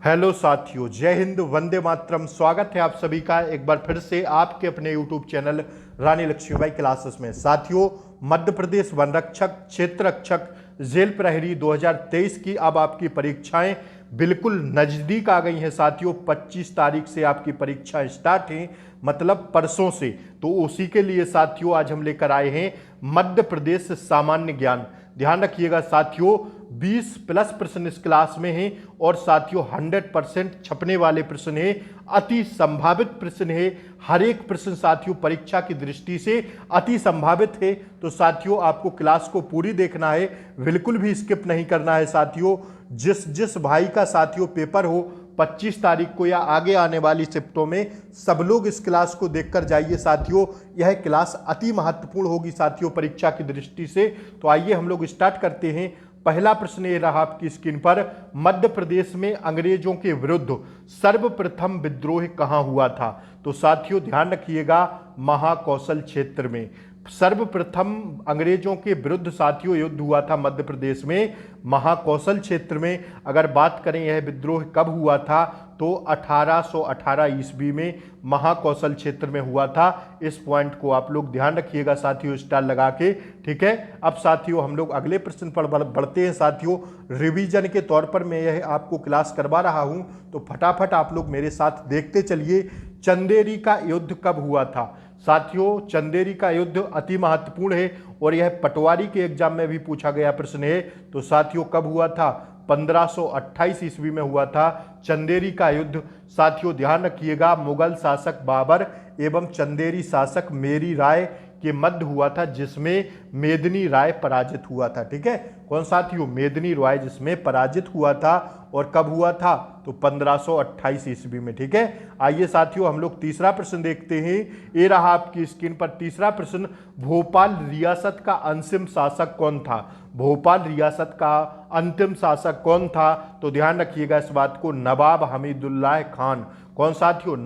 Hello साथियों, जय हिंद, वंदे मातरम। स्वागत है आप सभी का एक बार फिर से आपके अपने यूट्यूब चैनल रानी लक्ष्मीबाई क्लासेस में। साथियों, मध्य प्रदेश वन रक्षक क्षेत्र रक्षक जेल प्रहरी 2023 की अब आपकी परीक्षाएं बिल्कुल नज़दीक आ गई हैं। साथियों, 25 तारीख से आपकी परीक्षा स्टार्ट है, मतलब परसों से। तो उसी के लिए साथियों आज हम लेकर आए हैं मध्य प्रदेश सामान्य ज्ञान। ध्यान रखिएगा साथियों, 20 प्लस प्रश्न इस क्लास में हैं और साथियों 100% छपने वाले प्रश्न है, अति संभावित प्रश्न है। हर एक प्रश्न साथियों परीक्षा की दृष्टि से अति संभावित है। तो साथियों आपको क्लास को पूरी देखना है, बिल्कुल भी स्किप नहीं करना है। साथियों जिस भाई का साथियों पेपर हो 25 तारीख को या आगे आने वाली शिफ्टों में, सब लोग इस क्लास को देखकर जाइए। साथियों यह क्लास अति महत्वपूर्ण होगी साथियों परीक्षा की दृष्टि से। तो आइए हम लोग स्टार्ट करते हैं। पहला प्रश्न ये रहा आपकी स्क्रीन पर, मध्य प्रदेश में अंग्रेजों के विरुद्ध सर्वप्रथम विद्रोह कहां हुआ था? तो साथियों ध्यान रखिएगा, महाकौशल क्षेत्र में सर्वप्रथम अंग्रेजों के विरुद्ध साथियों युद्ध हुआ था मध्य प्रदेश में, महाकौशल क्षेत्र में। अगर बात करें यह विद्रोह कब हुआ था, तो 1818 ईस्वी में महाकौशल क्षेत्र में हुआ था। इस पॉइंट को आप लोग ध्यान रखिएगा साथियों स्टार लगा के, ठीक है। अब साथियों हम लोग अगले प्रश्न पर बढ़ते हैं। साथियों रिवीजन के तौर पर मैं यह आपको क्लास करवा रहा हूं, तो फटाफट आप लोग मेरे साथ देखते चलिए। चंदेरी का युद्ध कब हुआ था? साथियों चंदेरी का युद्ध अति महत्वपूर्ण है और यह पटवारी के एग्जाम में भी पूछा गया प्रश्न है। तो साथियों कब हुआ था? 1528 ईस्वी में हुआ था चंदेरी का युद्ध। साथियों ध्यान रखिएगा, मुगल शासक बाबर एवं चंदेरी शासक मेरी राय के मध्य हुआ था, जिसमें मेदिनी राय पराजित हुआ था। ठीक है, कौन साथियों? मेदिनी राय जिसमें पराजित हुआ था। और कब हुआ था? तो 1528 ईस्वी में। ठीक है, आइए साथियों हम लोग तीसरा प्रश्न देखते हैं। ये रहा आपकी स्क्रीन पर तीसरा प्रश्न, भोपाल रियासत का अंतिम शासक कौन था? भोपाल रियासत का अंतिम शासक कौन था? तो ध्यान रखिएगा इस बात को, नवाब हमीदुल्लाह खान। कौन साथियों?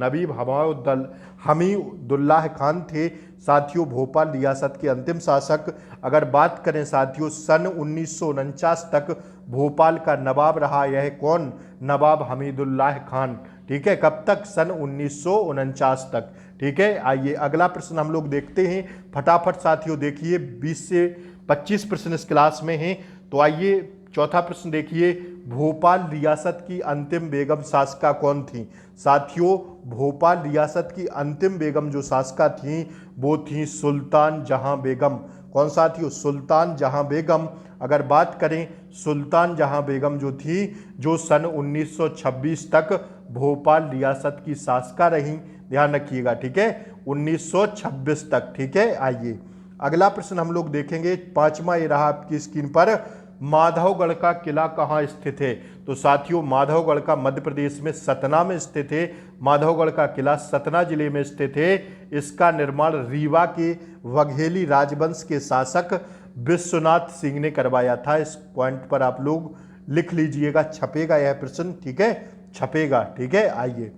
हमीदुल्लाह खान थे साथियों भोपाल रियासत के अंतिम शासक। अगर बात करें साथियों सन 1949 तक भोपाल का नवाब रहा यह कौन? नवाब हमीदुल्लाह खान। ठीक है, कब तक? सन 1949 तक। ठीक है, आइए अगला प्रश्न हम लोग देखते हैं। फटाफट साथियों देखिए, 20 से 25 प्रश्न इस क्लास में हैं। तो आइए चौथा प्रश्न देखिए, भोपाल रियासत की अंतिम बेगम शासका कौन थी? साथियों भोपाल रियासत की अंतिम बेगम जो शासका थी वो थी सुल्तान जहां बेगम। कौन साथियों? सुल्तान जहां बेगम। अगर बात करें सुल्तान जहां बेगम जो थी, जो सन 1926 तक भोपाल रियासत की शासका रहीं। ध्यान रखिएगा, ठीक है, 1926 तक। ठीक है, आइए अगला प्रश्न हम लोग देखेंगे। पांचवा ये रहा आपकी स्क्रीन पर, माधवगढ़ का किला कहाँ स्थित है? तो साथियों माधवगढ़ का मध्य प्रदेश में सतना में स्थित है। माधवगढ़ का किला सतना जिले में स्थित है। इसका निर्माण रीवा के वघेली राजवंश के शासक विश्वनाथ सिंह ने करवाया था। इस पॉइंट पर आप लोग लिख लीजिएगा, छपेगा यह प्रश्न। ठीक है, छपेगा। ठीक है, आइए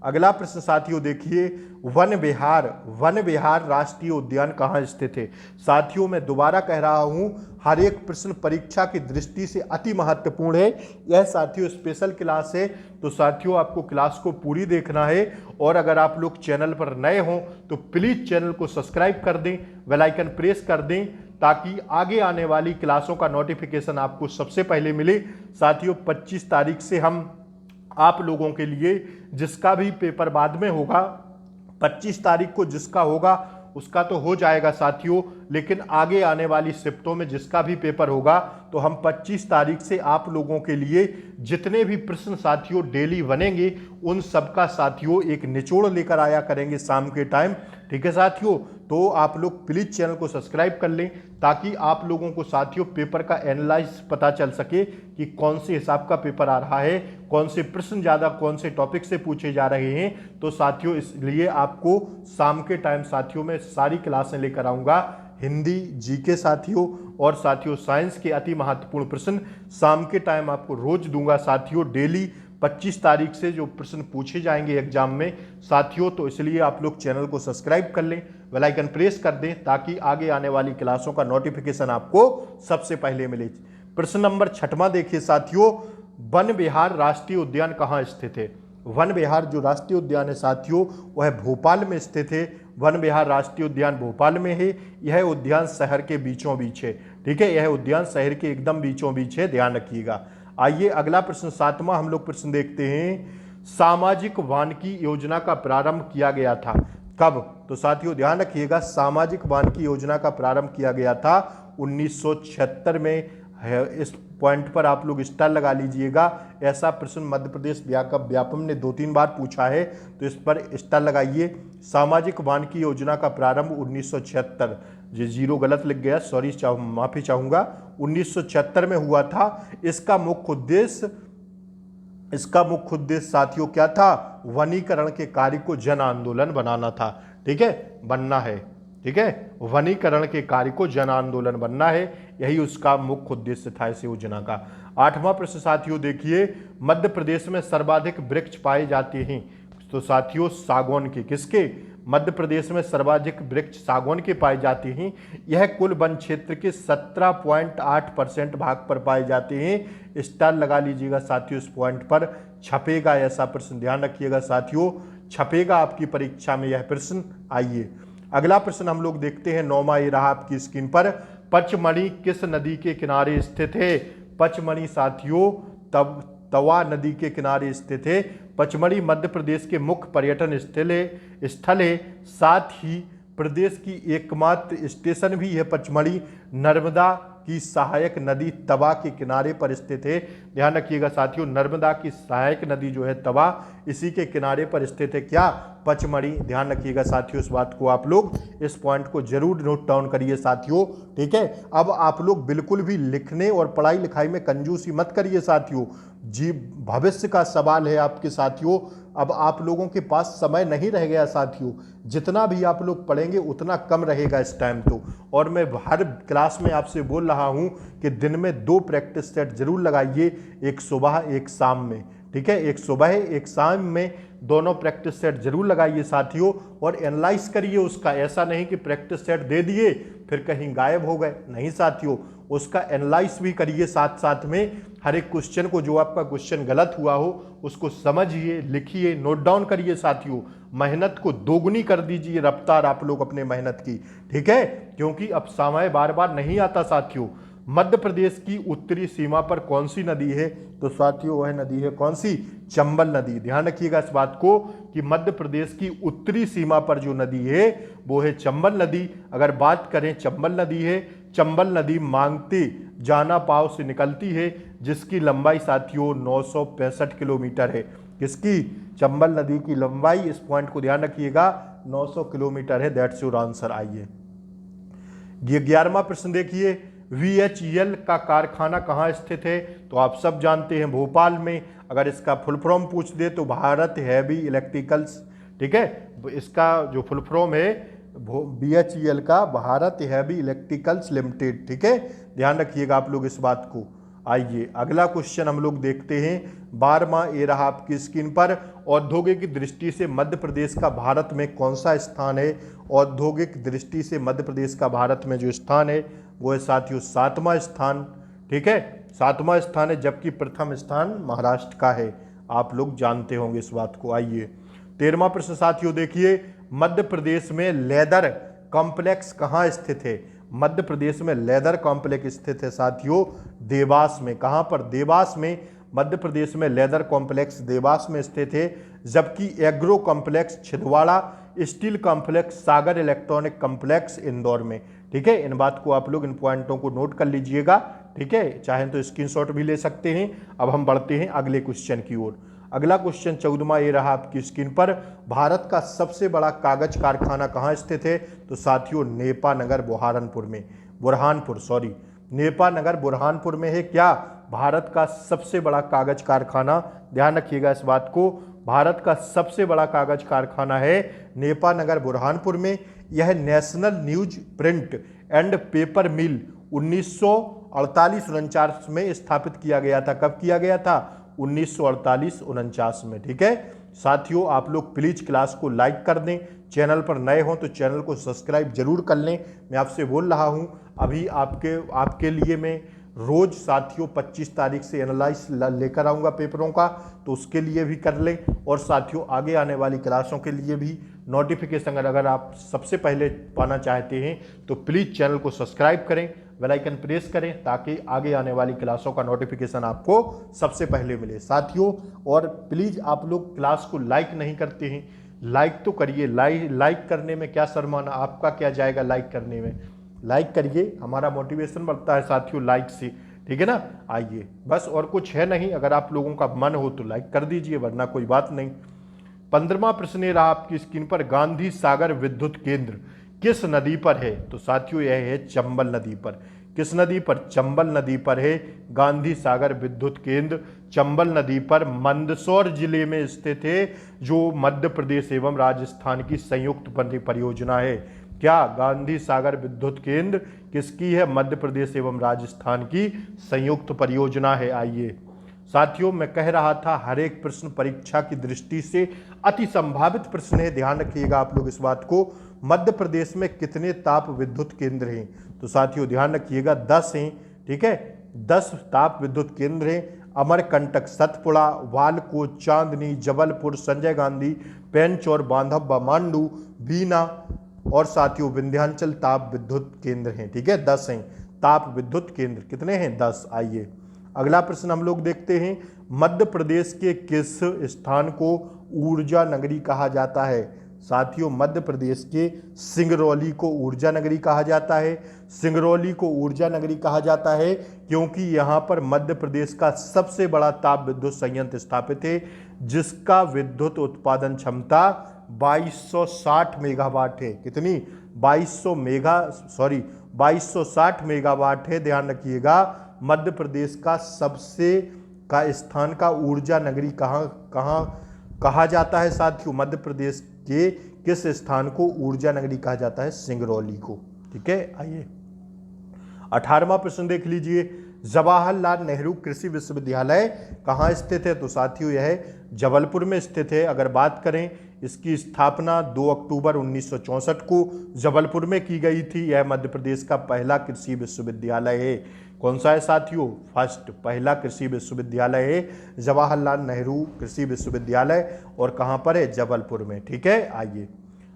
अगला प्रश्न साथियों देखिए, वन विहार राष्ट्रीय उद्यान कहाँ स्थित है? साथियों मैं दोबारा कह रहा हूं, हर एक प्रश्न परीक्षा की दृष्टि से अति महत्वपूर्ण है। यह साथियों स्पेशल क्लास है, तो साथियों आपको क्लास को पूरी देखना है। और अगर आप लोग चैनल पर नए हों तो प्लीज चैनल को सब्सक्राइब कर दें, बेल आइकन प्रेस कर दें, ताकि आगे आने वाली क्लासों का नोटिफिकेशन आपको सबसे पहले मिले। साथियों 25 तारीख से हम आप लोगों के लिए, जिसका भी पेपर बाद में होगा, 25 तारीख को जिसका होगा उसका तो हो जाएगा साथियों, लेकिन आगे आने वाली शिफ्टों में जिसका भी पेपर होगा, तो हम 25 तारीख से आप लोगों के लिए जितने भी प्रश्न साथियों डेली बनेंगे उन सबका साथियों एक निचोड़ लेकर आया करेंगे शाम के टाइम। ठीक है साथियों, तो आप लोग प्लीज चैनल को सब्सक्राइब कर लें, ताकि आप लोगों को साथियों पेपर का एनालाइज पता चल सके कि कौन से हिसाब का पेपर आ रहा है, कौन से प्रश्न ज़्यादा कौन से टॉपिक से पूछे जा रहे हैं। तो साथियों इसलिए आपको शाम के टाइम साथियों में सारी क्लासें लेकर आऊँगा, हिंदी, जीके साथियों, और साथियों साइंस के अति महत्वपूर्ण प्रश्न शाम के टाइम आपको रोज दूंगा साथियों डेली। 25 तारीख से जो प्रश्न पूछे जाएंगे एग्जाम में साथियों, तो इसलिए आप लोग चैनल को सब्सक्राइब कर लें, बेल आइकन प्रेस कर दें, ताकि आगे आने वाली क्लासों का नोटिफिकेशन आपको सबसे पहले मिले। प्रश्न नंबर 6वां देखिए साथियों, वन विहार राष्ट्रीय उद्यान कहाँ स्थित है? वन विहार जो राष्ट्रीय उद्यान है साथियों वह भोपाल में स्थित है। वन विहार राष्ट्रीय उद्यान भोपाल में है। यह उद्यान शहर के बीचों बीच है। ठीक है, यह उद्यान शहर के एकदम बीचों बीच है, ध्यान रखिएगा। आइए अगला प्रश्न, सातवां हम लोग प्रश्न देखते हैं। सामाजिक वानिकी योजना का प्रारंभ किया गया था कब? तो साथियों ध्यान रखिएगा, सामाजिक वानिकी योजना का प्रारंभ किया गया था 1976 में है। इस पॉइंट पर आप लोग स्टार लगा लीजिएगा। ऐसा प्रश्न मध्य प्रदेश व्यापम ने 2-3 बार पूछा है, तो इस पर स्टार लगाइए। सामाजिक वानिकी योजना का प्रारंभ 1976, ये 0 गलत लिख गया, सॉरी, माफी चाहूंगा, 1976 में हुआ था। इसका मुख्य उद्देश्य साथियों क्या था? वनीकरण के कार्य को जन आंदोलन बनाना था। ठीक है, बनना है। ठीक है, वनीकरण के कार्य को जन आंदोलन बनना है, यही उसका मुख्य उद्देश्य था इस योजना का। 8वां प्रश्न साथियों देखिए, मध्य प्रदेश में सर्वाधिक वृक्ष पाए जाते हैं। तो साथियों सागौन के, किसके? मध्य प्रदेश में सर्वाधिक वृक्ष सागौन के पाए जाते हैं। यह कुल वन क्षेत्र के 17.8% भाग पर पाए जाते हैं। स्टार लगा लीजिएगा साथियों इस पॉइंट पर। छपेगा ऐसा प्रश्न, ध्यान रखिएगा साथियों, छपेगा आपकी परीक्षा में यह प्रश्न। आइए अगला प्रश्न हम लोग देखते हैं, 9वां, ये रहा आपकी स्क्रीन पर। पचमढ़ी किस नदी के किनारे स्थित है? पचमढ़ी साथियों तवा नदी के किनारे स्थित है। पचमढ़ी मध्य प्रदेश के मुख्य पर्यटन स्थल है। साथ ही प्रदेश की एकमात्र स्टेशन भी है पचमढ़ी। नर्मदा की सहायक नदी तवा के किनारे पर स्थित है। ध्यान रखिएगा साथियों, नर्मदा की सहायक नदी जो है तवा, इसी के किनारे पर स्थित है क्या? पचमढ़ी। ध्यान रखिएगा साथियों इस बात को, आप लोग इस पॉइंट को जरूर नोट डाउन करिए साथियों। ठीक है, अब आप लोग बिल्कुल भी लिखने और पढ़ाई लिखाई में कंजूसी मत करिए साथियों जी, भविष्य का सवाल है आपके साथियों। अब आप लोगों के पास समय नहीं रह गया साथियों, जितना भी आप लोग पढ़ेंगे उतना कम रहेगा इस टाइम तो। और मैं हर क्लास में आपसे बोल रहा हूं कि दिन में 2 प्रैक्टिस सेट जरूर लगाइए, एक सुबह एक शाम में। ठीक है, एक सुबह एक शाम में दोनों प्रैक्टिस सेट जरूर लगाइए साथियों, और एनालाइज करिए उसका। ऐसा नहीं कि प्रैक्टिस सेट दे दिए फिर कहीं गायब हो गए, नहीं साथियों, उसका एनालाइज भी करिए साथ साथ में। हर एक क्वेश्चन को, जो आपका क्वेश्चन गलत हुआ हो उसको समझिए, लिखिए, नोट डाउन करिए साथियों। मेहनत को दोगुनी कर दीजिए रफ्तार आप लोग अपने मेहनत की। ठीक है, क्योंकि अब समय बार बार नहीं आता साथियों। मध्य प्रदेश की उत्तरी सीमा पर कौन सी नदी है? तो साथियों वह नदी है कौन सी? चंबल नदी। ध्यान रखिएगा इस बात को कि मध्य प्रदेश की उत्तरी सीमा पर जो नदी है वो है चंबल नदी। अगर बात करें चंबल नदी है, चंबल नदी मांगते जाना पाव से निकलती है, जिसकी लंबाई साथियों 965 किलोमीटर है। किसकी? चंबल नदी की लंबाई, इस पॉइंट को ध्यान रखिएगा, 900 किलोमीटर है। That's your answer. आइए 11वां प्रश्न देखिए, VHEL का कारखाना कहाँ स्थित है? तो आप सब जानते हैं भोपाल में। अगर इसका फुल फॉर्म पूछ दे तो भारत हैवी इलेक्ट्रिकल्स। ठीक है, इसका जो फुल फॉर्म है BHEL का, भारत हैवी इलेक्ट्रिकल्स लिमिटेड। ठीक है, ध्यान रखिएगा आप लोग इस बात को। आइए अगला क्वेश्चन हम लोग देखते हैं, 12वां, ये रहा आपकी स्क्रीन पर। औद्योगिक दृष्टि से मध्य प्रदेश का भारत में कौन सा स्थान है? औद्योगिक दृष्टि से मध्य प्रदेश का भारत में जो स्थान है वो है साथियों 7वां स्थान। ठीक है, 7वां स्थान है, जबकि प्रथम स्थान महाराष्ट्र का है। आप लोग जानते होंगे इस बात को। आइए 13वां प्रश्न साथियों देखिए, मध्य प्रदेश में लेदर कॉम्प्लेक्स कहाँ स्थित है? मध्य प्रदेश में लेदर कॉम्प्लेक्स स्थित है साथियों देवास में। कहाँ पर? देवास में। मध्य प्रदेश में लेदर कॉम्प्लेक्स देवास में स्थित है, जबकि agro complex Chhindwara, steel complex Sagar electronic complex Indore में। ठीक है, इन बात को आप लोग, इन पॉइंटों को नोट कर लीजिएगा। ठीक है, चाहें तो स्क्रीनशॉट भी ले सकते हैं। अब हम बढ़ते हैं अगले क्वेश्चन की ओर। अगला क्वेश्चन 14वां, ये रहा आपकी स्क्रीन पर। भारत का सबसे बड़ा कागज कारखाना कहाँ स्थित है? तो साथियों नेपानगर बुरहानपुर में। नेपानगर बुरहानपुर में है क्या भारत का सबसे बड़ा कागज कारखाना? ध्यान रखिएगा इस बात को, भारत का सबसे बड़ा कागज कारखाना है नेपानगर बुरहानपुर में। यह national news print and paper mill 1948-49 में स्थापित किया गया था। कब किया गया था? 1948-49 में। ठीक है साथियों, आप लोग प्लीज क्लास को लाइक कर दें, चैनल पर नए हों तो चैनल को सब्सक्राइब जरूर कर लें। मैं आपसे बोल रहा हूं, अभी आपके लिए मैं रोज साथियों 25 तारीख से एनालाइज लेकर आऊँगा पेपरों का, तो उसके लिए भी कर लें। और साथियों आगे आने वाली क्लासों के लिए भी नोटिफिकेशन अगर आप सबसे पहले पाना चाहते हैं तो प्लीज़ चैनल को सब्सक्राइब करें, बेल आइकन प्रेस करें, ताकि आगे आने वाली क्लासों का नोटिफिकेशन आपको सबसे पहले मिले साथियों। और प्लीज़ आप लोग क्लास को लाइक नहीं करते हैं, लाइक तो करिए। लाइक करने में क्या शर्माना, आपका क्या जाएगा लाइक करने में। लाइक करिए, हमारा मोटिवेशन बढ़ता है साथियों लाइक से, ठीक है ना। आइए बस, और कुछ है नहीं, अगर आप लोगों का मन हो तो लाइक कर दीजिए, वरना कोई बात नहीं। 15वां प्रश्न ये रहा आपकी स्क्रीन पर, गांधी सागर विद्युत केंद्र किस नदी पर है? तो साथियों यह है चंबल नदी पर। किस नदी पर? चंबल नदी पर है गांधी सागर विद्युत केंद्र। चंबल नदी पर मंदसौर जिले में स्थित है, जो मध्य प्रदेश एवं राजस्थान की संयुक्त परियोजना है। क्या? गांधी सागर विद्युत केंद्र किसकी है? मध्य प्रदेश एवं राजस्थान की संयुक्त परियोजना है। आइए साथियों, मैं कह रहा था हर एक प्रश्न परीक्षा की दृष्टि से अति संभावित प्रश्न है, ध्यान रखिएगा आप लोग इस बात को। मध्य प्रदेश में कितने ताप विद्युत केंद्र हैं? तो साथियों ध्यान रखिएगा 10 हैं, ठीक है। 10 ताप विद्युत केंद्र हैं। अमरकंटक, सतपुड़ा, वालकोट, चांदनी, जबलपुर, संजय गांधी, पेंच और बांधव, मांडू, बीना और साथियों विंध्याचल ताप विद्युत केंद्र हैं, ठीक है। 10 हैं ताप विद्युत केंद्र, कितने हैं? 10। आइए अगला प्रश्न हम लोग देखते हैं, मध्य प्रदेश के किस स्थान को ऊर्जा नगरी कहा जाता है? साथियों मध्य प्रदेश के सिंगरौली को ऊर्जा नगरी कहा जाता है। सिंगरौली को ऊर्जा नगरी कहा जाता है क्योंकि यहाँ पर मध्य प्रदेश का सबसे बड़ा ताप विद्युत संयंत्र स्थापित है, जिसका विद्युत उत्पादन क्षमता 2260 मेगावाट है। कितनी? 2260 मेगावाट है, ध्यान रखिएगा। मध्य प्रदेश का सबसे का स्थान का ऊर्जा नगरी कहा जाता है साथियों? मध्य प्रदेश के किस स्थान को ऊर्जा नगरी कहा जाता है? सिंगरौली को, ठीक है। आइए 18वां प्रश्न देख लीजिए, जवाहरलाल नेहरू कृषि विश्वविद्यालय कहाँ स्थित है? तो साथियों यह जबलपुर में स्थित है। अगर बात करें, इसकी स्थापना 2 अक्टूबर 1964 को जबलपुर में की गई थी। यह मध्य प्रदेश का पहला कृषि विश्वविद्यालय है। कौन सा है साथियों? फर्स्ट, पहला कृषि विश्वविद्यालय है जवाहरलाल नेहरू कृषि विश्वविद्यालय। और कहाँ पर है? जबलपुर में, ठीक है। आइए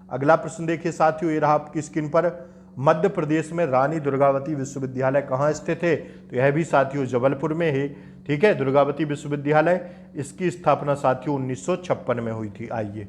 अगला प्रश्न देखिए साथियों, ये रहा आपकी स्क्रीन पर, मध्य प्रदेश में रानी दुर्गावती विश्वविद्यालय कहाँ स्थित है? तो यह भी साथियों जबलपुर में है, ठीक है। दुर्गावती विश्वविद्यालय, इसकी स्थापना साथियों 1956 में हुई थी। आइए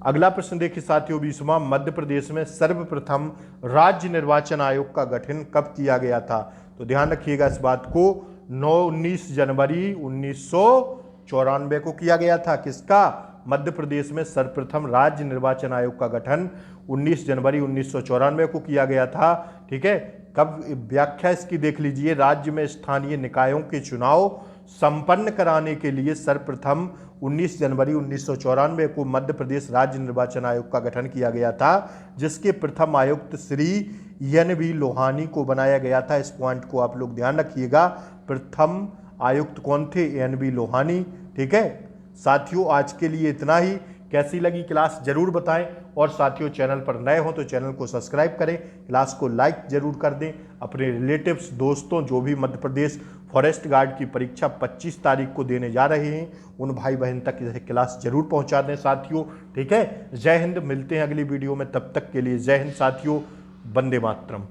अगला प्रश्न देखिए साथियों 20वां, मध्य प्रदेश में सर्वप्रथम राज्य निर्वाचन आयोग का गठन कब किया गया था? तो ध्यान रखिएगा इस बात को, 19 जनवरी 1994 को किया गया था। किसका? मध्य प्रदेश में सर्वप्रथम राज्य निर्वाचन आयोग का गठन 19 जनवरी 1994 को किया गया था, ठीक है। कब? व्याख्या इसकी देख लीजिए, राज्य में स्थानीय निकायों के चुनाव संपन्न कराने के लिए सर्वप्रथम 19 जनवरी 1994 को मध्य प्रदेश राज्य निर्वाचन आयोग का गठन किया गया था, जिसके प्रथम आयुक्त श्री NV लोहानी को बनाया गया था। इस पॉइंट को आप लोग ध्यान रखिएगा, प्रथम आयुक्त कौन थे? NV लोहानी, ठीक है। साथियों आज के लिए इतना ही। कैसी लगी क्लास जरूर बताएं, और साथियों चैनल पर नए हो तो चैनल को सब्सक्राइब करें, क्लास को लाइक जरूर कर दें। अपने रिलेटिव्स, दोस्तों जो भी मध्य प्रदेश फॉरेस्ट गार्ड की परीक्षा 25 तारीख को देने जा रहे हैं, उन भाई बहन तक यह क्लास जरूर पहुंचा दें साथियों, ठीक है। जय हिंद, मिलते हैं अगली वीडियो में, तब तक के लिए जय हिंद साथियों, वंदे मातरम।